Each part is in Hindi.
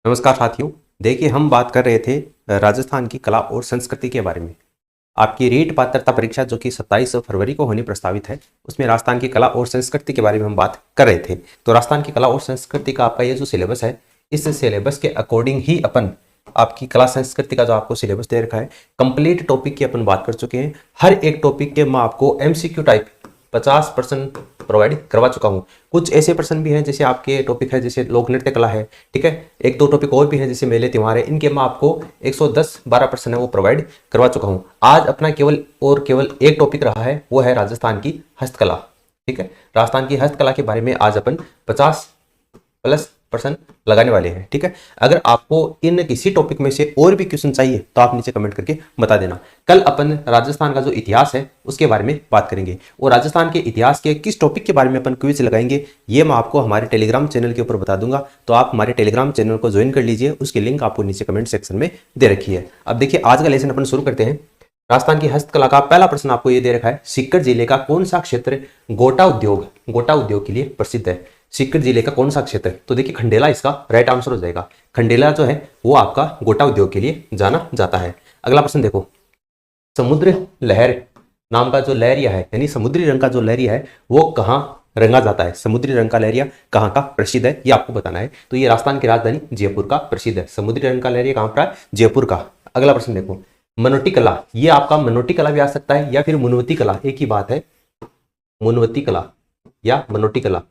नमस्कार साथियों। देखिए, हम बात कर रहे थे राजस्थान की कला और संस्कृति के बारे में। आपकी रीट पात्रता परीक्षा जो कि 27 फरवरी को होनी प्रस्तावित है, उसमें राजस्थान की कला और संस्कृति के बारे में हम बात कर रहे थे। तो राजस्थान की कला और संस्कृति का आपका ये जो सिलेबस है, इस सिलेबस के अकॉर्डिंग ही अपन आपकी कला संस्कृति का जो आपको सिलेबस दे रखा है, कंप्लीट टॉपिक की अपन बात कर चुके हैं। हर एक टॉपिक के मैं आपको MCQ टाइप 50% प्रोवाइड करवा चुका हूँ। कुछ ऐसे प्रश्न भी हैं जैसे आपके टॉपिक है, जैसे लोक नृत्य कला है, ठीक है। एक दो टॉपिक और भी हैं जैसे मेले त्योहार है, इनके मैं आपको 110-12% है वो प्रोवाइड करवा चुका हूँ। आज अपना केवल एक टॉपिक रहा है, वो है राजस्थान की हस्तकला, ठीक है। राजस्थान की हस्तकला के बारे में आज अपन 50+% लगाने वाले हैं, ठीक है। अगर आपको इन किसी टॉपिक में से और भी क्वेश्चन चाहिए तो आप नीचे कमेंट करके बता देना। कल अपन राजस्थान का जो इतिहास है उसके बारे में बात करेंगे और राजस्थान के इतिहास के किस टॉपिक के बारे में अपन क्विज लगाएंगे ये मैं आपको हमारे टेलीग्राम चैनल के ऊपर बता दूंगा। तो आप हमारे टेलीग्राम चैनल को ज्वाइन कर लीजिए, उसकी लिंक आपको नीचे कमेंट सेक्शन में दे रखी है। अब देखिए, आज का लेसन अपन शुरू करते हैं। राजस्थान की हस्तकला का पहला प्रश्न आपको ये दे रखा है, सीकर जिले का कौन सा क्षेत्र गोटा उद्योग के लिए प्रसिद्ध है? सीकर जिले का कौन सा क्षेत्र? तो देखिए, खंडेला इसका राइट आंसर हो जाएगा। खंडेला जो है वो आपका गोटा उद्योग के लिए जाना जाता है। अगला प्रश्न देखो, समुद्र लहर नाम का जो लहरिया है, यानी समुद्री रंग का जो लहरिया है, वो कहाँ रंगा जाता है? समुद्री रंग का लहरिया कहाँ का प्रसिद्ध है, ये आपको बताना है। तो ये राजस्थान की राजधानी जयपुर का प्रसिद्ध है। समुद्री रंग का लहरिया कहाँ पर है? जयपुर का। अगला प्रश्न देखो, मनोटी कला, ये आपका मनोटी कला भी आ सकता है या फिर मुनवती कला, एक ही बात है, मुनवती कला या मनोटी कला,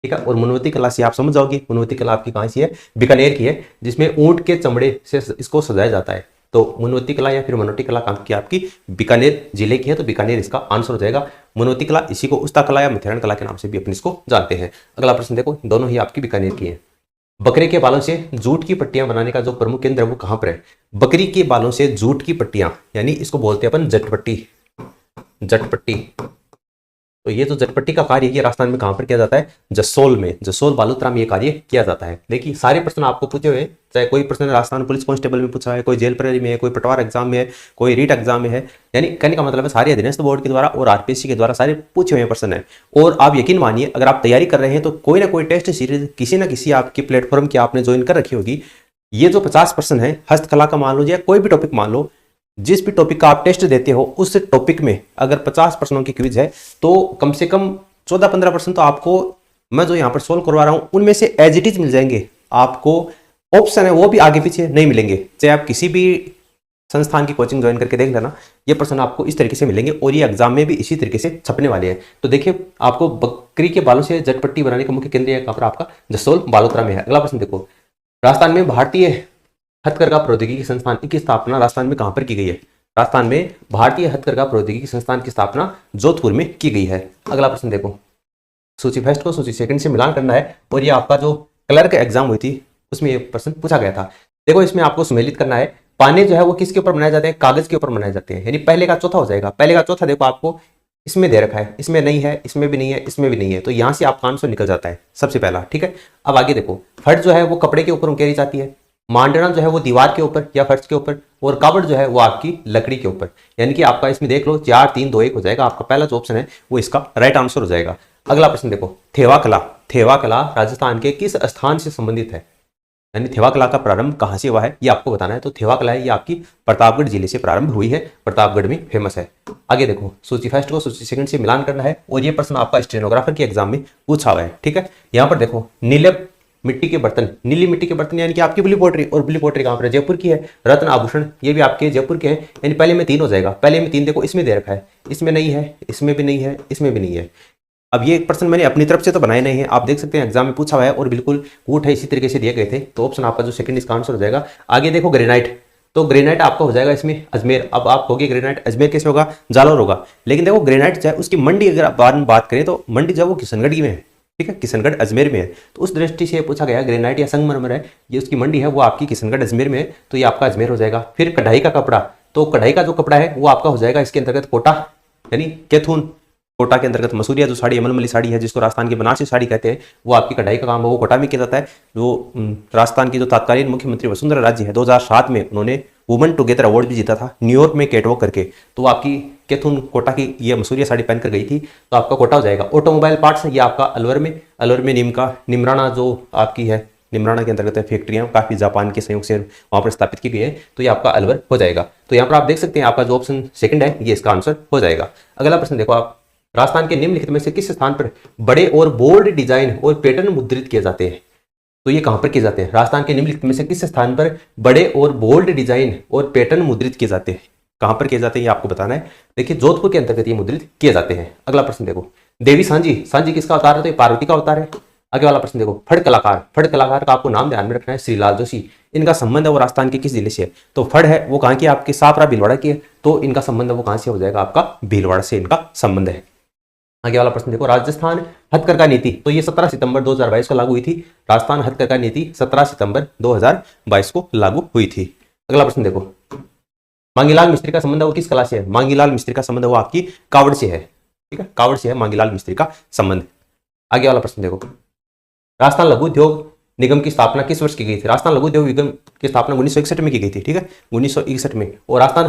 ठीक है। और मुनवती कला से आप समझ जाओगे, मुनवती कला आपकी कहाँ से है? बीकानेर की है, जिसमें ऊंट के चमड़े से इसको सजाया जाता है। तो मुनवती कला या फिर मनोटी कला काम की आपकी बीकानेर जिले की है, तो बीकानेर इसका आंसर हो जाएगा। मुनवती कला, इसी को उस्ता कला या मिथिरण कला के नाम से भी अपन इसको जानते हैं। अगला प्रश्न देखो, दोनों ही आपकी बीकानेर की है। बकरे के बालों से जूट की पट्टियां बनाने का जो प्रमुख केंद्र है वो कहां पर है? बकरी के बालों से जूट की पट्टियां, यानी इसको बोलते हैं अपन जटपट्टी। तो ये जो जटपट्टी का कार्य ये राजस्थान में कहां पर किया जाता है? जसोल में, जसोल बालोतरा में ये कार्य किया जाता है। देखिए, सारे प्रश्न आपको पूछे हुए, चाहे कोई प्रश्न राजस्थान पुलिस कांस्टेबल में पूछा है, कोई जेल प्रहरी में है, कोई पटवार एग्जाम में है, कोई रीट एग्जाम में है, यानी कहने का मतलब है सारे अधीनस्थ बोर्ड के द्वारा और RPSC के द्वारा सारे पूछे हुए प्रश्न है। और आप यकीन मानिए, अगर आप तैयारी कर रहे हैं तो कोई ना कोई टेस्ट सीरीज किसी ना किसी आपकी प्लेटफॉर्म की आपने ज्वाइन कर रखी होगी। ये जो 50 प्रश्न है हस्तकला का मान लो या कोई भी टॉपिक मान लो, जिस भी टॉपिक का आप टेस्ट देते हो उस टॉपिक में अगर 50 प्रश्नों की क्विज है तो कम से कम 14-15% तो आपको मैं जो यहाँ पर सोल्व करवा रहा हूँ उनमें से एज इट इज मिल जाएंगे। आपको ऑप्शन है वो भी आगे पीछे नहीं मिलेंगे, चाहे आप किसी भी संस्थान की कोचिंग ज्वाइन करके देख लेना, ये प्रश्न आपको इस तरीके से मिलेंगे और ये एग्जाम में भी इसी तरीके से छपने वाले हैं। तो देखिए, आपको बकरी के बालों से जटपट्टी बनाने का मुख्य केंद्र कहाँ पर? आपका जसोल बालोतरा में है। अगला प्रश्न देखो, राजस्थान में भारतीय हथकरघा प्रौद्योगिकी संस्थान की स्थापना राजस्थान में कहां पर की गई है? राजस्थान में भारतीय हथकरघा प्रौद्योगिकी संस्थान की स्थापना जोधपुर में की गई है। अगला प्रश्न देखो, सूची फर्स्ट को सूची सेकंड से मिलान करना है और ये आपका जो क्लर्क एग्जाम हुई थी उसमें ये प्रश्न पूछा गया था। देखो, इसमें आपको सम्मिलित करना है, पाने जो है वो किसके ऊपर बनाए जाते हैं? कागज के ऊपर बनाए जाते हैं, यानी पहले का चौथा हो जाएगा। पहले का चौथा देखो आपको इसमें दे रखा है, इसमें नहीं है, इसमें भी नहीं है, इसमें भी नहीं है, तो यहां से आपका आंसर निकल जाता है सबसे पहला, ठीक है। अब आगे देखो, फट जो है वो कपड़े के ऊपर उकेरी जाती है, मांडना जो है वो दीवार के ऊपर या फर्श के ऊपर, और कावड़ जो है वो आपकी लकड़ी के ऊपर। यानी कि आपका इसमें देख लो 4, 3, 2, 1 हो जाएगा। आपका पहला जो ऑप्शन है वो इसका राइट आंसर हो जाएगा। अगला प्रश्न देखो, थेवा कला राजस्थान के किस स्थान से संबंधित है? यानी थेवा कला का प्रारंभ कहाँ से हुआ है ये आपको बताना है। तो थेवा कला है ये आपकी प्रतापगढ़ जिले से प्रारंभ हुई है, प्रतापगढ़ में फेमस है। आगे देखो, सूची फर्स्ट को सूची सेकंड से मिलान करना है और ये प्रश्न आपका स्टेनोग्राफर के एग्जाम में पूछा हुआ है, ठीक है। यहाँ पर देखो, नीली मिट्टी के बर्तन यानी कि आपकी ब्लू पोट्री, और ब्लू पोट्री कहाँ पर है? जयपुर की है। रत्न आभूषण ये भी आपके जयपुर के हैं, यानी पहले में 3 हो जाएगा। पहले में 3 देखो, इसमें दे रखा है, इसमें नहीं है, इसमें भी नहीं है, इसमें भी नहीं है। अब ये एक प्रश्न मैंने अपनी तरफ से तो बनाए नहीं है, आप देख सकते हैं एग्जाम में पूछा हुआ है और बिल्कुल कूट है, इसी तरीके से दिए गए थे। तो ऑप्शन आपका जो सेकंड इसका आंसर हो जाएगा। आगे देखो, ग्रेनाइट, तो ग्रेनाइट आपका हो जाएगा इसमें अजमेर। अब आप होगी ग्रेनाइट अजमेर कैसे होगा? जालौर होगा। लेकिन देखो, ग्रेनाइट चाहे उसकी मंडी अगर आप बाद में बात करें तो मंडी जो है वो किशनगढ़ में है, ठीक है, किशनगढ़ अजमेर में है। तो उस दृष्टि से पूछा गया, ग्रेनाइट या संगमरमर है ये उसकी मंडी है, वो आपकी किशनगढ़ अजमेर में है, तो ये आपका अजमेर हो जाएगा। फिर कढ़ाई का कपड़ा, तो कढ़ाई का जो कपड़ा है वो आपका हो जाएगा इसके अंतर्गत कोटा, यानी कैथून। कोटा के अंतर्गत मसूरिया जो साड़ी, मलमली साड़ी है, जिसको राजस्थान की बनारसी साड़ी कहते हैं, वो आपकी कढ़ाई का काम है, वो कोटा में किया जाता है। जो राजस्थान की जो तत्कालीन मुख्यमंत्री वसुंधरा राजे है, 2007 में उन्होंने वुमेन टुगेदर अवार्ड भी जीता था न्यूयॉर्क में कैटवॉक करके। तो आपकी कैथून कोटा की ये मसूरिया साड़ी पहन कर गई थी, तो आपका कोटा हो जाएगा। ऑटोमोबाइल पार्ट्स ये आपका अलवर में निमराना जो आपकी है, निमराना के अंतर्गत है, फैक्ट्रियाँ काफ़ी जापान के संयोग से वहाँ पर स्थापित की गई है, तो ये आपका अलवर हो जाएगा। तो यहाँ पर आप देख सकते हैं आपका जो ऑप्शन सेकंड है ये इसका आंसर हो जाएगा। अगला प्रश्न देखो आप, राजस्थान के निम्नलिखित में से किस स्थान पर बड़े और बोल्ड डिजाइन और पैटर्न मुद्रित किए जाते हैं? तो ये कहाँ पर किए जाते हैं? राजस्थान के निम्नलिखित में से किस स्थान पर बड़े और बोल्ड डिजाइन और पैटर्न मुद्रित किए जाते हैं? कहाँ पर किए जाते हैं ये आपको बताना है। देखिए जोधपुर के अंतर्गत ये मुद्रित किए जाते हैं। अगला प्रश्न देखो, देवी सांझी, सांझी किसका अवतार है? तो ये पार्वती का अवतार है। आगे वाला प्रश्न देखो, फड़ कलाकार, फड़ कलाकार का आपको नाम ध्यान में रखना है श्रीलाल जोशी। इनका संबंध है वो राजस्थान के किस जिले से है? तो फड़ है वो कहाँ की? आपके सापरा भीलवाड़ा की है, तो इनका संबंध है वो कहाँ से हो जाएगा? आपका भीलवाड़ा से इनका संबंध है। आगे वाला प्रश्न देखो, राजस्थान हथकरघा नीति, तो ये 17 सितंबर 2022 को लागू हुई थी। राजस्थान हथकरघा नीति 17 सितंबर 2022 को लागू हुई थी। अगला प्रश्न देखो, मांगीलाल मिस्त्री का संबंध है वो किस कला से है? मांगीलाल मिस्त्री का संबंध है वो आपकी कावड़ से है। ठीक है, कावड़ से है मांगीलाल मिस्त्री का संबंध। आगे वाला प्रश्न देखो, राजस्थान लघु उद्योग निगम की स्थापना किस वर्ष की गई थी? राजस्थान लघु उद्योग निगम की स्थापना 1961 में की गई थी। ठीक है, 1961 में। और राजस्थान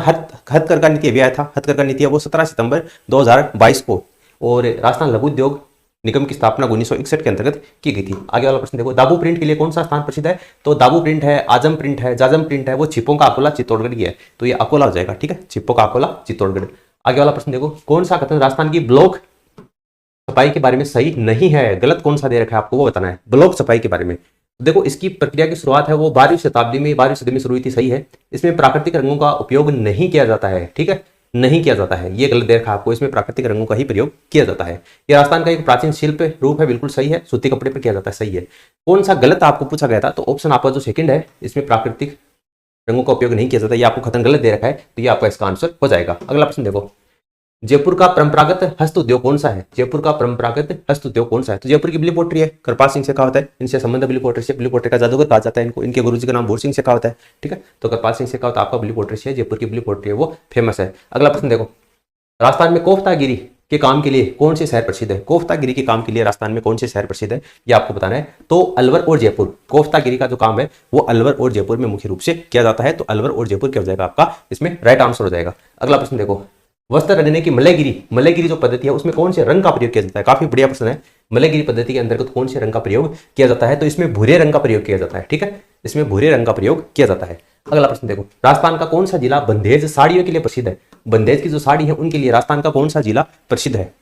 हथकरघा नीति अभी आया था, हथकरघा नीति है वो 17 सितंबर 2022 को। और राजस्थान लघु उद्योग निगम की स्थापना 1961 के अंतर्गत की गई थी। आगे वाला प्रश्न देखो, दाबू प्रिंट के लिए कौन सा स्थान प्रसिद्ध है? तो दाबू प्रिंट है, आजम प्रिंट है, जाजम प्रिंट है, वो छिपों का अकोला चित्तौड़गढ़ की है, तो ये अकोला हो जाएगा। ठीक है, छिपों का अकोला चित्तौड़गढ़। आगे वाला प्रश्न देखो, कौन सा कथन राजस्थान की ब्लॉक सफाई के बारे में सही नहीं है? गलत कौन सा दे रखा है आपको वो बताना है। ब्लॉक सफाई के बारे में देखो, इसकी प्रक्रिया की शुरुआत है वो 12वीं शताब्दी में, 12वीं सदी में शुरू हुई थी, सही है। इसमें प्राकृतिक रंगों का उपयोग नहीं किया जाता है। ठीक है, नहीं किया जाता है, ये गलत दे रखा है आपको, इसमें प्राकृतिक रंगों का ही प्रयोग किया जाता है। ये राजस्थान का एक प्राचीन शिल्प रूप है, बिल्कुल सही है। सूती कपड़े पर किया जाता है, सही है। कौन सा गलत आपको पूछा गया था? तो ऑप्शन आपका जो सेकंड है, इसमें प्राकृतिक रंगों का उपयोग नहीं किया जाता, ये आपको कथन गलत दे रखा है, तो ये आपका इसका आंसर हो जाएगा। अगला प्रश्न देखो, जयपुर का परंपरागत हस्त उद्योग कौन सा है? जयपुर का परंपरागत हस्त उद्योग कौन सा है? तो जयपुर की ब्लू पोट्री है, कृपाल सिंह शेखावत है, इनसे संबंध ब्लू पोट्री से। ब्लू पोट्री का जादूगर कहा जाता है इनको, इनके गुरुजी का नाम भूर सिंह शेखावत है। ठीक है, तो कृपाल सिंह शेखावत आपका ब्लू पोट्री से, जयपुर की ब्लू पोट्री है वो फेमस है। अगला प्रश्न देखो, राजस्थान में कोफ्तागिरी के काम के लिए कौन से शहर प्रसिद्ध है? कोफ्तागिरी के काम के लिए राजस्थान में कौन से शहर प्रसिद्ध है ये आपको बताना है। तो अलवर और जयपुर, कोफ्तागिरी का जो काम है वो अलवर और जयपुर में मुख्य रूप से किया जाता है, तो अलवर और जयपुर क्या हो जाएगा आपका इसमें राइट आंसर हो जाएगा। अगला प्रश्न देखो, वस्त्र रंगने की मलयगिरी जो पद्धति है उसमें कौन से रंग का प्रयोग किया जाता है? काफी बढ़िया प्रश्न है। मलयगिरी पद्धति के अंतर्गत कौन से रंग का प्रयोग किया जाता है? तो इसमें भूरे रंग का प्रयोग किया जाता है। ठीक है, इसमें भूरे रंग का प्रयोग किया जाता है। अगला प्रश्न देखो, राजस्थान का कौन सा जिला बंदेज साड़ियों के लिए प्रसिद्ध है? बंदेज की जो साड़ी है उनके लिए राजस्थान का कौन सा जिला प्रसिद्ध है?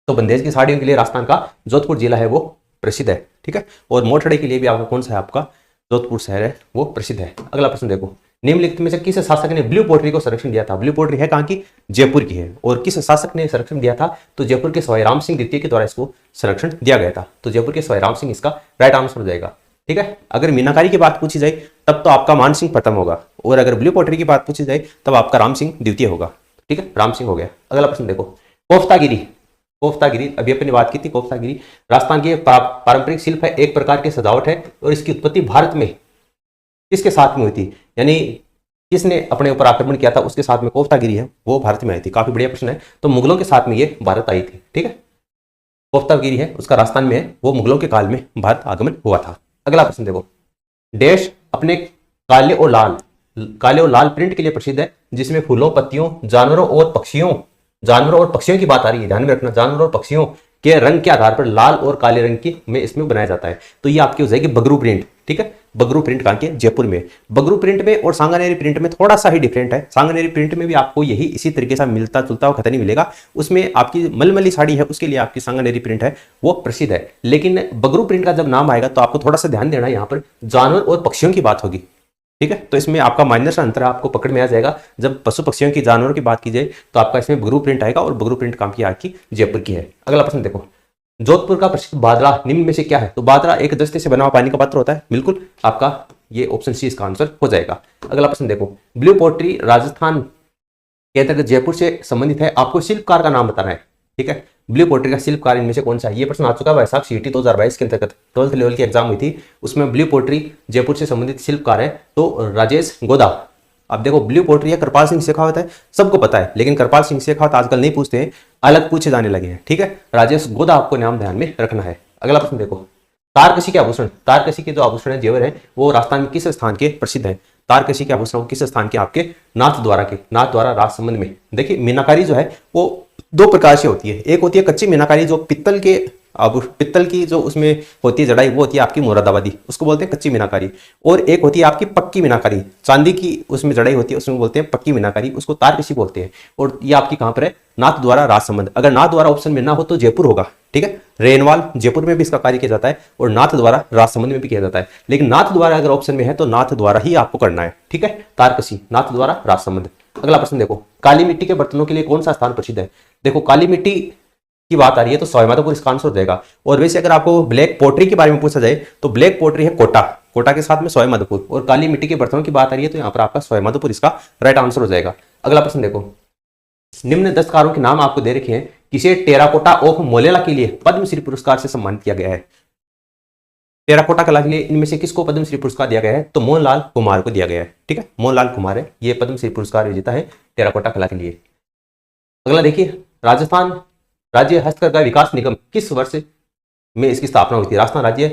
तो बंदेज की साड़ियों के लिए राजस्थान का जोधपुर जिला है वो प्रसिद्ध है। ठीक है, और मोटड़े के लिए भी आपका कौन सा है? आपका जोधपुर शहर है वो प्रसिद्ध है। अगला प्रश्न देखो, निम्नलिखित में से किस शासक ने ब्लू पोट्री को संरक्षण दिया था? ब्लू पोट्री है कहाँ की? जयपुर की है। और किस शासक ने संरक्षण दिया था? तो जयपुर के सवाई राम सिंह द्वितीय के द्वारा इसको संरक्षण दिया गया था, तो जयपुर के सवाई राम सिंह इसका राइट आंसर हो जाएगा। ठीक है, अगर मीनाकारी की बात पूछी जाए तब तो आपका मान सिंह प्रथम होगा, और अगर ब्लू पोट्री की बात पूछी जाए तब आपका राम सिंह द्वितीय होगा। ठीक है, राम सिंह हो गया। अगला प्रश्न देखो, कोफ्तागिरी, कोफ्तागिरी अभी अपनी बात की थी। कोफ्तागिरी राजस्थान की पारंपरिक शिल्प है, एक प्रकार की सजावट है, और इसकी उत्पत्ति भारत में किसके साथ में हुई थी? यानी किसने अपने ऊपर आक्रमण किया था उसके साथ में कोफ्तागिरी है वो भारत में आई थी। काफी बढ़िया प्रश्न है। तो मुगलों के साथ में ये भारत आई थी। ठीक है, कोफ्तागिरी है उसका राजस्थान में है, वो मुगलों के काल में भारत आगमन हुआ था। अगला प्रश्न देखो, देश अपने काले और लाल प्रिंट के लिए प्रसिद्ध है, जिसमें फूलों, पत्तियों, जानवरों और पक्षियों की बात आ रही है, ध्यान में रखना। जानवरों और पक्षियों के रंग के आधार पर लाल और काले रंग की में इसमें बनाया जाता है, तो ये आपकी हो जाएगी बगरू प्रिंट। ठीक है, बगरू प्रिंट कहाँ के? जयपुर में। बगरू प्रिंट में और सांगानेरी प्रिंट में थोड़ा सा ही डिफरेंट है। सांगानेरी प्रिंट में भी आपको यही इसी तरीके से मिलता जुलता हुआ खतनी मिलेगा। उसमें आपकी मलमली साड़ी है उसके लिए आपकी सांगानेरी प्रिंट है वो प्रसिद्ध है, लेकिन बगरू प्रिंट का जब नाम आएगा तो आपको थोड़ा सा ध्यान देना है, यहाँ पर जानवर और पक्षियों की बात होगी। ठीक है, तो इसमें आपका माइनर सा अंतर आपको पकड़ में आ जाएगा। जब पशु पक्षियों की, जानवरों की बात की जाए तो आपका इसमें बगरू प्रिंट आएगा, और बगरू प्रिंट काम की आपकी जयपुर की है। अगला प्रश्न देखो, जोधपुर का प्रसिद्ध बादरा निम्न में से क्या है? तो बादरा एक दस्ते से बना हुआ पानी का पात्र होता है, बिल्कुल आपका ये ऑप्शन सी इसका आंसर हो जाएगा। अगला प्रश्न देखो, ब्लू पोट्री राजस्थान के अंतर्गत जयपुर से संबंधित है, आपको शिल्पकार का नाम बताना है। ठीक है, ब्लू पोट्री का शिल्पकार इनमें से कौन सा है? ये प्रश्न आ चुका है वैशाख सीईटी 2022 के अंतर्गत 12th लेवल की एग्जाम हुई थी, उसमें ब्लू पोट्री जयपुर से संबंधित शिल्पकार है तो राजेश गोदा। अब देखो, ब्लू पोट्री है, कृपाल सिंह शेखावत है, सबको पता है, लेकिन कृपाल सिंह शेखावत आजकल नहीं पूछते हैं, अलग पूछे जाने लगे हैं। ठीक है, राजेश गोदा आपको नाम ध्यान में रखना है। अगला प्रश्न देखो, तारकशी के आभूषण, तारकशी के जो आभूषण है, जेवर है, वो राजस्थान में किस स्थान के प्रसिद्ध है? तारकशी के आभूषण किस स्थान के? आपके नाथद्वारा के, नाथद्वारा राजसमंद में। देखिए, मीनाकारी जो है वो दो प्रकार से होती है। एक होती है कच्ची मीनाकारी जो पित्तल के अब पित्तल की जो उसमें होती है जड़ाई वो होती है आपकी मुरादाबादी, उसको बोलते हैं कच्ची मीनाकारी। और एक होती है आपकी पक्की मीनाकारी, चांदी की उसमें जड़ाई होती है, उसमें बोलते हैं पक्की मीनाकारी, उसको तारकशी बोलते हैं। और ये आपकी कहाँ पर है, नाथ द्वारा राजसमंद। अगर नाथ द्वारा ऑप्शन में ना हो तो जयपुर होगा, ठीक है। रेनवाल जयपुर में भी इसका कार्य किया जाता है और नाथ द्वारा राजसमंद में भी किया जाता है, लेकिन नाथ द्वारा अगर ऑप्शन में है तो नाथ द्वारा ही आपको करना है, ठीक है। तारकशी नाथ द्वारा राजसमंद। अगला प्रश्न देखो, काली मिट्टी के बर्तनों के लिए कौन सा स्थान प्रसिद्ध है। देखो काली मिट्टी की बात आ रही है तो सवाईमाधोपुर इसका आंसर हो जाएगा। और वैसे अगर आपको ब्लैक पोट्री के बारे में पूछा जाए तो ब्लैक पोट्री है कोटा, कोटा के साथ में सवाईमाधोपुर। और काली मिट्टी के बर्तनों की बात आ रही है तो यहाँ पर आपका सवाईमाधोपुर इसका राइट आंसर हो जाएगा। अगला प्रश्न देखो, निम्न दस्तकारों के नाम आपको दे रखे हैं, किसे टेराकोटा ऑफ मोलेला के लिए पद्मश्री पुरस्कार से सम्मानित किया गया है। टेराकोटा कला के लिए इनमें से किसको पद्मश्री पुरस्कार दिया गया है, तो मोहनलाल कुमार को दिया गया है, ठीक है। मोहनलाल कुमार है ये पद्मश्री पुरस्कार विजेता है टेराकोटा कला के लिए। अगला देखिए, राजस्थान राज्य हस्तकरघा विकास निगम किस वर्ष में इसकी स्थापना हुई थी। राजस्थान राज्य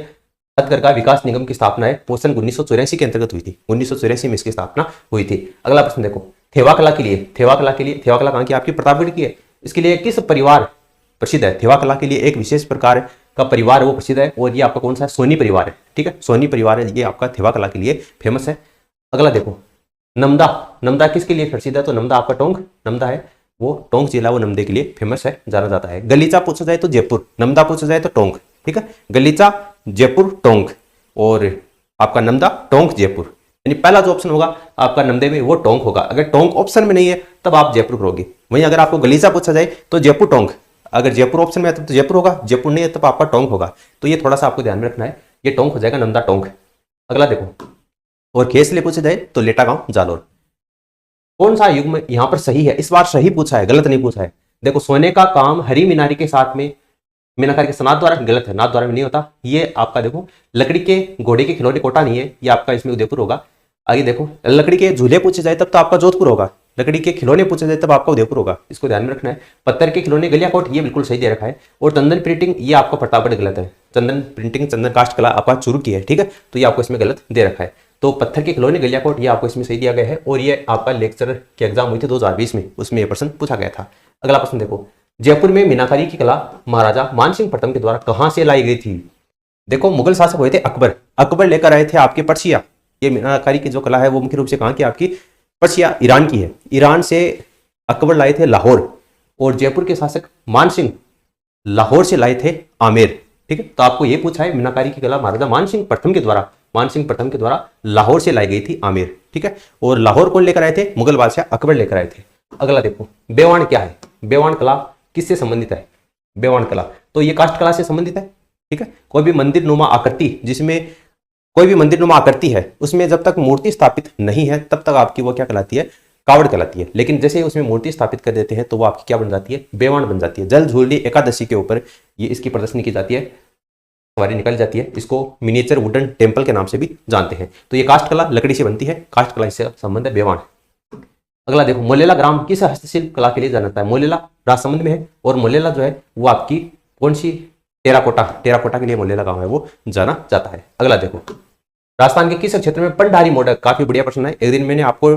हस्तकरघा विकास निगम की स्थापना है सन 1984 के अंतर्गत हुई थी, 1984 में इसकी स्थापना हुई थी। अगला प्रश्न देखो, थेवा कला के लिए, थेवा कला कहाँ की, आपकी प्रतापगढ़ की है। इसके लिए किस परिवार प्रसिद्ध है। थेवा कला के लिए एक विशेष प्रकार का परिवार वो प्रसिद्ध है और ये आपका कौन सा है, सोनी परिवार है, ठीक है। सोनी परिवार है ये आपका थेवा कला के लिए फेमस है। अगला देखो, नमदा, नमदा किसके लिए प्रसिद्ध है, तो नमदा आपका टोंक, नमदा है वो टोंक जिला वो नमदे के लिए फेमस है, जाना जाता है। गलीचा पूछा जाए तो जयपुर, नमदा पूछा जाए तो टोंक, ठीक है। गलीचा जयपुर टोंक और आपका नमदा टोंक जयपुर, यानी पहला जो ऑप्शन होगा आपका नमदे में वो टोंक होगा। अगर टोंक ऑप्शन में नहीं है तब आप जयपुर करोगे। वहीं अगर आपको गलीचा पूछा जाए तो जयपुर टोंक, अगर जयपुर ऑप्शन में है तब तो जयपुर होगा, जयपुर नहीं है तब आपका टोंक होगा। तो ये थोड़ा सा आपको ध्यान में रखना है, ये टोंक हो जाएगा नमदा टोंक। अगला देखो, और खेस ले पूछा जाए तो लेटा गांव जालोर। कौन सा युग्म यहां पर सही है, इस बार सही पूछा है, गलत नहीं पूछा है। देखो, सोने का काम हरी मीनारी के साथ में मीनाकारी के नाथ द्वारा, गलत है, नाथ द्वारा में नहीं होता। ये आपका देखो, लकड़ी के घोड़े के खिलौने कोटा नहीं है, ये आपका इसमें उदयपुर होगा। आगे देखो, लकड़ी के झूले पूछे जाए तब तो आपका जोधपुर होगा, लकड़ी के खिलौने पूछे जाए तब आपका उदयपुर होगा, इसको ध्यान में रखना है। पत्थर के खिलौने गलियाकोट, ये बिल्कुल सही दे रखा है। और चंदन प्रिंटिंग ये आपका प्रतापगढ़ गलत है, चंदन प्रिंटिंग चंदन कास्ट कला आपका चुरू की है, ठीक है। तो ये आपको इसमें गलत दे रखा है। तो पत्थर के खिलौने गलियाकोट ये आपको इसमें सही दिया गया है। और ये आपका लेक्चर के एग्जाम हुई थी 2020 में, उसमें ये प्रश्न पूछा गया था। अगला प्रश्न देखो, जयपुर में मीनाकारी की कला महाराजा मानसिंह प्रथम के द्वारा कहां से लाई गई थी। देखो, मुगल शासक हुए थे अकबर, अकबर लेकर आए थे आपके पर्शिया। ये मीनाकारी की जो कला है वो मुख्य रूप से कहां की, आपकी पर्शिया ईरान की है। ईरान से अकबर लाए थे लाहौर, और जयपुर के शासक मानसिंह लाहौर से लाए थे आमेर, ठीक है। तो आपको ये पूछा है मीनाकारी की कला महाराजा मानसिंह प्रथम के द्वारा लाहौर से लाई गई थी आमेर, ठीक है। और लाहौर कौन लेकर आए थे, मुगल बादशाह अकबर लेकर आए थे। अगला देखो, बेवाण क्या है, बेवाण कला किससे संबंधित है। बेवाण कला तो ये काष्ठ कला से संबंधित है, ठीक है। कोई भी मंदिर नुमा आकृति, जिसमें कोई भी मंदिर नुमा आकृति है उसमें जब तक मूर्ति स्थापित नहीं है तब तक आपकी वो क्या कहलाती है, कावड़ कहलाती है। लेकिन जैसे उसमें मूर्ति स्थापित कर देते हैं तो वो आपकी क्या बन जाती है, बेवाण बन जाती है। जल झूलनी एकादशी के ऊपर ये इसकी प्रदर्शनी की जाती है, सवारी निकल जाती है। इसको मिनिएचर वुडन टेम्पल के नाम से भी जानते हैं। तो ये काष्ठ कला लकड़ी से बनती है, काष्ठ कला से संबंध है बेवाण। अगला देखो, मोलेला ग्राम किस हस्तशिल्प कला के लिए जाना जाता है। मोलेला राजसमंद में है और मोलेला जो है वो आपकी कौन सी, टेराकोटा के लिए मोलेला गांव है वो जाना जाता है। अगला देखो, राजस्थान के किस क्षेत्र में पंडारी मोडक, काफी बढ़िया प्रश्न है। एक दिन मैंने आपको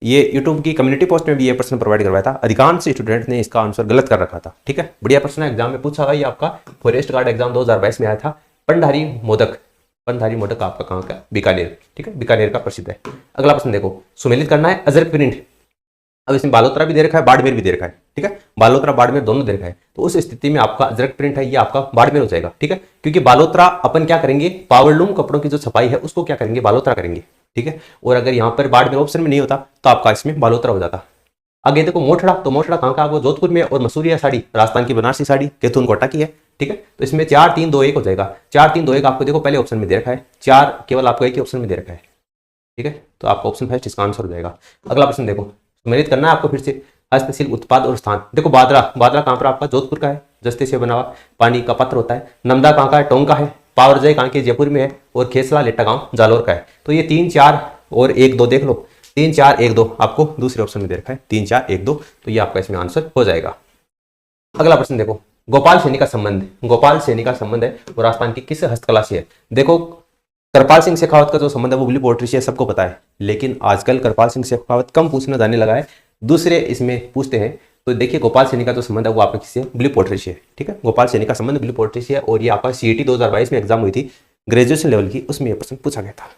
ये यूट्यूब की कम्युनिटी पोस्ट में भी ये प्रश्न प्रोवाइड करवाया था, अधिकांश स्टूडेंट ने इसका आंसर गलत कर रखा था, ठीक है। बढ़िया प्रश्न है, एग्जाम में पूछा हुआ, ये आपका फॉरेस्ट गार्ड एग्जाम 2022 में आया था। पंडारी मोदक आपका कहाँ का, बीकानेर, ठीक है, बीकानेर का प्रसिद्ध है। अगला प्रश्न देखो, सुमेलित करना है अजरक प्रिंट। अब इसमें बालोतरा भी दे रखा है, बाड़मेर भी दे रखा है, ठीक है। बालोतरा बाड़मेर दोनों दे रखा है, तो उस स्थिति में आपका अजरक प्रिंट है ये आपका बाड़मेर हो जाएगा, ठीक है। क्योंकि बालोतरा अपन क्या करेंगे, पावरलूम कपड़ों की जो छपाई है उसको क्या करेंगे, बालोतरा करेंगे, ठीक है। और अगर यहाँ पर बाड़मेर ऑप्शन में नहीं होता तो आपका इसमें बालोतरा हो जाता। आगे देखो, मोठड़ा, तो मोठड़ा कहाँ का, आपको जोधपुर में। और मसूरिया साड़ी राजस्थान की बनारसी साड़ी कैथून कोटा की है, ठीक है। तो इसमें 4 3 2 1 हो जाएगा। 4 3 2 1 आपको देखो पहले ऑप्शन में दे रखा है, 4 केवल आपको एक ही ऑप्शन में दे रखा है, ठीक है। तो आपका ऑप्शन फर्स्ट इसका आंसर हो जाएगा। अगला प्रश्न देखो, सुमेलित करना है आपको फिर से हस्तशिल्प उत्पाद और स्थान। देखो, बादरा कहाँ पर आपका, जोधपुर का है, जस्ते से बना हुआ पानी का पात्र होता है। नमदा कहाँ का है, टोंक का है। पावरजय कहाँ के, जयपुर में है। और खेसला लेटा गांव जालोर का है। तो ये 3 4 और 1 2 देख लो, 3 4 1 2 आपको दूसरे ऑप्शन में दे रखा है, 3 4 1 2, तो ये आपका इसमें आंसर हो जाएगा। अगला प्रश्न देखो, गोपाल सैनी का संबंध है वो राजस्थान की किस हस्तकला से है। देखो, कृपाल सिंह शेखावत का जो संबंध है वो ब्लू पोट्री से है, सबको पता है। लेकिन आजकल कृपाल सिंह शेखावत कम पूछना जाने लगा है, दूसरे इसमें पूछते हैं। तो देखिए गोपाल सैनी का जो संबंध है वो आपका किससे, ब्लू पोर्ट्री से है। ठीक है, गोपाल सैनी का संबंध ब्लू पोर्ट्री से है और ये आपका सीईटी 2022 में एग्जाम हुई थी ग्रेजुएशन लेवल की, उसमें यह प्रश्न पूछा गया था।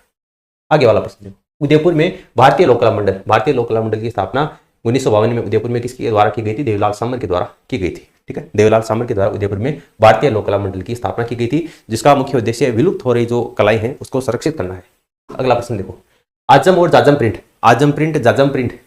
आगे वाला प्रश्न देखो, उदयपुर में भारतीय लोककला मंडल की स्थापना 1952 में उदयपुर में किसके द्वारा की गई थी, देवीलाल सामर के द्वारा की गई थी। ठीक है, देवीलाल सामर के द्वारा उदयपुर में भारतीय लोककला मंडल की स्थापना की गई थी, जिसका मुख्य उद्देश्य विलुप्त हो रही जो कलाएं हैं उसको संरक्षित करना है। अगला प्रश्न देखो, आजम और जाजम प्रिंट, आजम प्रिंट, जाजम प्रिंट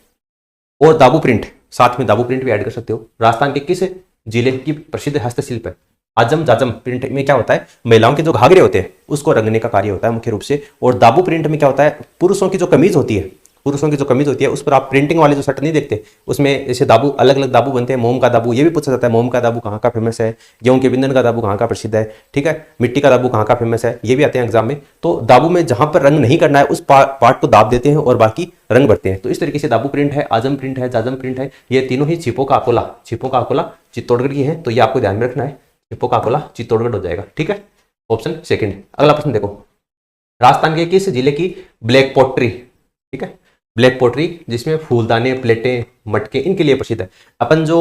और दाबू प्रिंट, साथ में दाबू प्रिंट भी ऐड कर सकते हो, राजस्थान के किस जिले की प्रसिद्ध हस्तशिल्प है। आजम जाजम प्रिंट में क्या होता है, महिलाओं के जो घाघरे होते हैं उसको रंगने का कार्य होता है मुख्य रूप से, और दाबू प्रिंट में क्या होता है, पुरुषों की जो कमीज होती है, उस पर आप प्रिंटिंग वाले जो शर्ट नहीं देखते, उसमें ऐसे दाबू, अलग अलग दाबू बनते हैं। मोम का दाबू, ये भी पूछा जाता है, मोम का दाबू कहाँ का फेमस है, गेहूं के बिंदन का दाबू कहाँ का प्रसिद्ध है। ठीक है, मिट्टी का दाबू कहाँ का फेमस है, ये भी आते हैं एग्जाम में। तो दाबू में जहां पर रंग नहीं करना है उस पार्ट को दाब देते हैं और बाकी रंग भरते हैं। तो इस तरीके से दाबू प्रिंट है, आजम प्रिंट है, जाजम प्रिंट है, ये तीनों ही छिपो का अकोला चित्तौड़गढ़ की है। तो ये आपको ध्यान में रखना है, छिपो का अकोला चित्तौड़गढ़ हो जाएगा। ठीक है, ऑप्शन सेकंड। अगला प्रश्न देखो, राजस्थान के किस जिले की ब्लैक पॉटरी, ठीक है, ब्लैक पॉटरी जिसमें फूलदाने, प्लेटें, मटके इनके लिए प्रसिद्ध है। अपन जो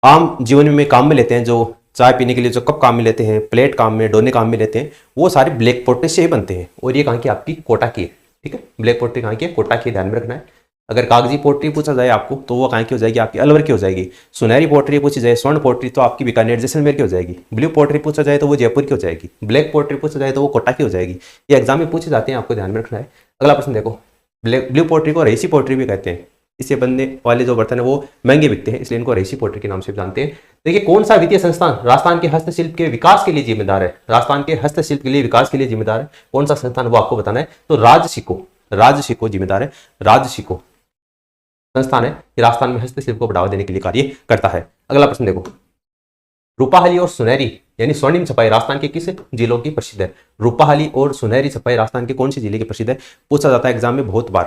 आम जीवन में काम में लेते हैं, जो चाय पीने के लिए जो कप काम में लेते हैं, प्लेट काम में, डोने काम में लेते हैं, वो सारे ब्लैक पॉटरी से ही बनते हैं। और ये कहाँ की, आपकी कोटा की है। ठीक है, ब्लैक पॉटरी कहाँ की है, कोटा की, ध्यान में रखना है। अगर कागजी पोट्री पूछा जाए आपको तो वो कहाँ की हो जाएगी, आपकी अलवर की हो जाएगी। सुनहरी पोट्री पूछी जाए, स्वर्ण पोट्री तो आपकी बीकानेर जैसलमेर की हो जाएगी। ब्लू पोट्री पूछा जाए तो वो जयपुर की हो जाएगी। ब्लैक पोट्री पूछा जाए तो वो कोटा की हो जाएगी। ये एग्जाम में पूछे जाते हैं, आपको ध्यान में रखना है। अगला प्रश्न देखो, ब्लू पोट्री को रईसी पोट्री भी कहते हैं। इससे बनने वाले जो बर्तन है वो महंगे बिकते हैं, इसलिए इनको रईसी पोट्री के नाम से जानते हैं। देखिए, कौन सा वित्तीय संस्थान राजस्थान के हस्तशिल्प के विकास के लिए जिम्मेदार है, राजस्थान के हस्तशिल्प के लिए विकास के लिए जिम्मेदार है, कौन सा संस्थान वो आपको बताना है। तो राजशिको जिम्मेदार है, राजशिको संस्थान है, राजस्थान में हस्तशिल्प को बढ़ावा देने के लिए कार्य करता है। अगला प्रश्न देखो, रूपाहली और सुनहरी यानी स्वर्णिम छपाई राजस्थान के किस जिलों की प्रसिद्ध है। रूपाहली और सुनहरी छपाई राजस्थान के कौन से जिले की प्रसिद्ध है, पूछा जाता है एग्जाम में बहुत बार।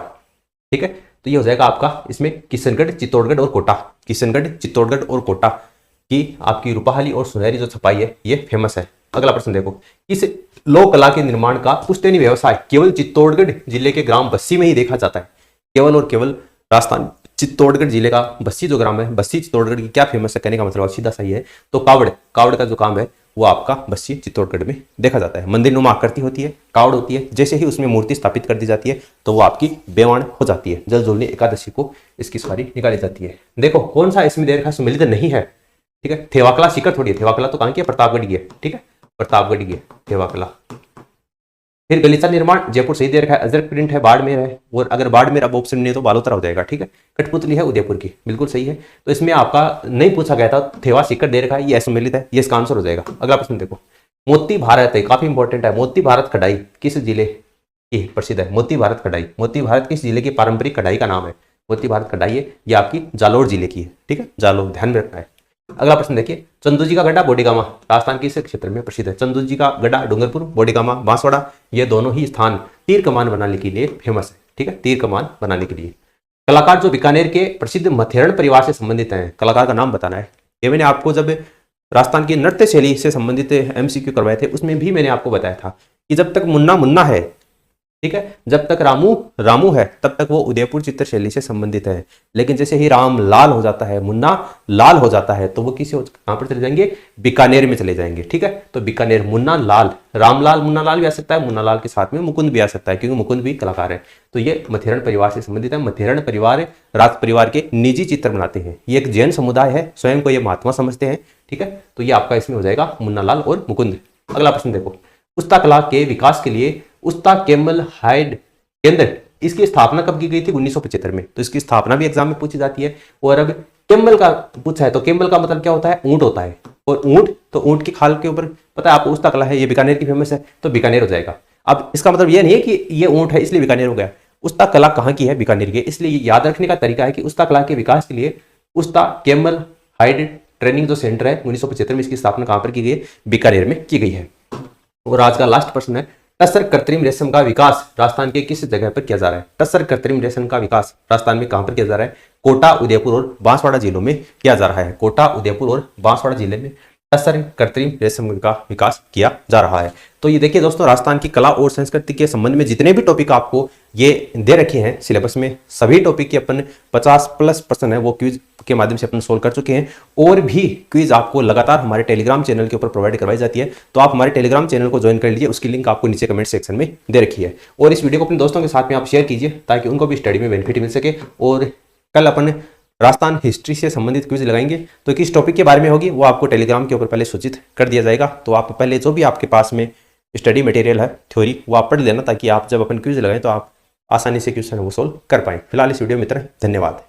ठीक है, तो ये हो जाएगा आपका इसमें किशनगढ़, चित्तौड़गढ़ और कोटा। किशनगढ़, चित्तौड़गढ़ और कोटा की आपकी रूपाहली और सुनहरी जो छपाई है ये फेमस है। अगला प्रश्न देखो, इस लोक कला के निर्माण का पुश्तैनी व्यवसाय केवल चित्तौड़गढ़ जिले के ग्राम बस्सी में ही देखा जाता है। केवल और केवल राजस्थान चित्तौड़गढ़ जिले का बस्सी जो ग्राम है, बस्सी चित्तौड़गढ़ की क्या फेमस है कहने का मतलब सीधा सही है तो कावड़ का जो काम है वो आपका बस्सी चित्तौड़गढ़ में देखा जाता है। मंदिर नुमा आकृति होती है, कावड़ होती है, जैसे ही उसमें मूर्ति स्थापित कर दी जाती है तो वो आपकी बेवाण हो जाती है। जल जोलनी एकादशी को इसकी सवारी निकाली जाती है। देखो कौन सा इसमें दे रखा सम्मिलित नहीं है। ठीक है, थेवाकला सीकर थोड़ी है, थेवाकला तो कहाँ की है, प्रतापगढ़ की है। ठीक है, प्रतापगढ़ की है थेवाकला। फिर गलीचा निर्माण जयपुर सही दे रखा है, अजरक प्रिंट है बाड़मेर है, और अगर बाड़मेर अब ऑप्शन नहीं है तो बालोतरा हो जाएगा। ठीक है, कठपुतली है उदयपुर की, बिल्कुल सही है। तो इसमें आपका नहीं पूछा गया था, थेवा सीकर दे रखा है, ये असम्मिलित है, ये इसका आंसर हो जाएगा। अगला प्रश्न देखो, मोती भारत है, काफी इंपॉर्टेंट है। मोती भारत कढ़ाई किस जिले की प्रसिद्ध है। मोती भारत कढ़ाई, मोती भारत किस जिले की पारंपरिक कढ़ाई का नाम है। मोती भारत कढ़ाई है, ये आपकी जालोर जिले की है। ठीक है, जालोर, ध्यान में रखना है। अगला प्रश्न देखिए, चंदू का गड्ढा बोडीगामा राजस्थान के इस क्षेत्र में प्रसिद्ध है। चंदू का गड्ढा डूंगरपुर, बोडीगामा बांसवाड़ा, ये दोनों ही स्थान तीर कमान बनाने के लिए फेमस है। ठीक है, तीर कमान बनाने के लिए। कलाकार जो बीकानेर के प्रसिद्ध मथेरण परिवार से संबंधित हैं, कलाकार का नाम बताना है। ये मैंने आपको जब राजस्थान की नृत्य शैली से संबंधित MCQ करवाए थे उसमें भी मैंने आपको बताया था कि जब तक मुन्ना है, ठीक है, जब तक रामू है तब तक वो उदयपुर चित्र शैली से संबंधित है। लेकिन जैसे ही राम लाल हो जाता है, मुन्ना लाल हो जाता है, तो वो कहां पर चले जाएंगे, बीकानेर में चले जाएंगे। ठीक है, तो बीकानेर, मुन्ना लाल, रामलाल, मुन्ना लाल भी आ सकता है, मुन्ना लाल के साथ में मुकुंद भी आ सकता है क्योंकि मुकुंद भी कलाकार है। तो ये मथेरण परिवार से संबंधित है। मथेरण परिवार राज परिवार के निजी चित्र बनाते हैं। ये एक जैन समुदाय है, स्वयं को ये महात्मा समझते हैं। ठीक है, तो ये आपका इसमें हो जाएगा मुन्ना लाल और मुकुंद। अगला प्रश्न देखो, उस्ता कला के विकास के लिए उस्ता केमल हाइड केंद्र, इसकी स्थापना कब की गई थी, 1975 में। तो इसकी स्थापना भी एग्जाम में पूछी जाती है। और अब केमल का पूछा है तो केमल का मतलब क्या होता है, ऊंट होता है। और ऊंट की खाल के ऊपर पता है आपको उस्ता कला है, ये बीकानेर की फेमस है, तो बीकानेर हो जाएगा। अब इसका मतलब ये नहीं है कि ये ऊंट है इसलिए बीकानेर हो गया। उस्ता कला कहाँ की है, बीकानेर की। इसलिए याद रखने का तरीका है कि उस्ता कला के विकास के लिए उस्ता केमल हाइड ट्रेनिंग जो सेंटर है 1975 में, इसकी स्थापना कहां पर की गई है, बीकानेर में की गई है। और आज का लास्ट प्रश्न है, टसर कृत्रिम रेशम का विकास राजस्थान के किस जगह पर किया जा रहा है। टसर कृत्रिम रेशम का विकास राजस्थान में कहां पर किया जा रहा है, कोटा, उदयपुर और बांसवाड़ा जिलों में किया जा रहा है। कोटा, उदयपुर और बांसवाड़ा जिले में टसर कृत्रिम रेशम का विकास किया जा रहा है। तो ये देखिए दोस्तों, राजस्थान की कला और संस्कृति के संबंध में जितने भी टॉपिक आपको ये दे रखे हैं सिलेबस में, सभी टॉपिक के अपन 50+ प्रश्न है वो क्विज के माध्यम से अपन सोल्व कर चुके हैं। और भी क्विज आपको लगातार हमारे टेलीग्राम चैनल के ऊपर प्रोवाइड करवाई जाती है, तो आप हमारे टेलीग्राम चैनल को ज्वाइन कर लीजिए, उसकी लिंक आपको नीचे कमेंट सेक्शन में दे रखी है। और इस वीडियो को अपने दोस्तों के साथ में आप शेयर कीजिए ताकि उनको भी स्टडी में बेनिफिट मिल सके। और कल अपन राजस्थान हिस्ट्री से संबंधित क्विज लगाएंगे, तो किस टॉपिक के बारे में होगी वो आपको टेलीग्राम के ऊपर पहले सूचित कर दिया जाएगा। तो आप पहले जो भी आपके पास में स्टडी मटेरियल है थ्योरी वो आप पढ़ लेना, ताकि आप जब अपन क्विज लगाएं तो आप आसानी से क्वेश्चन वो सोल्व कर पाएं। फिलहाल इस वीडियो में इतना, धन्यवाद।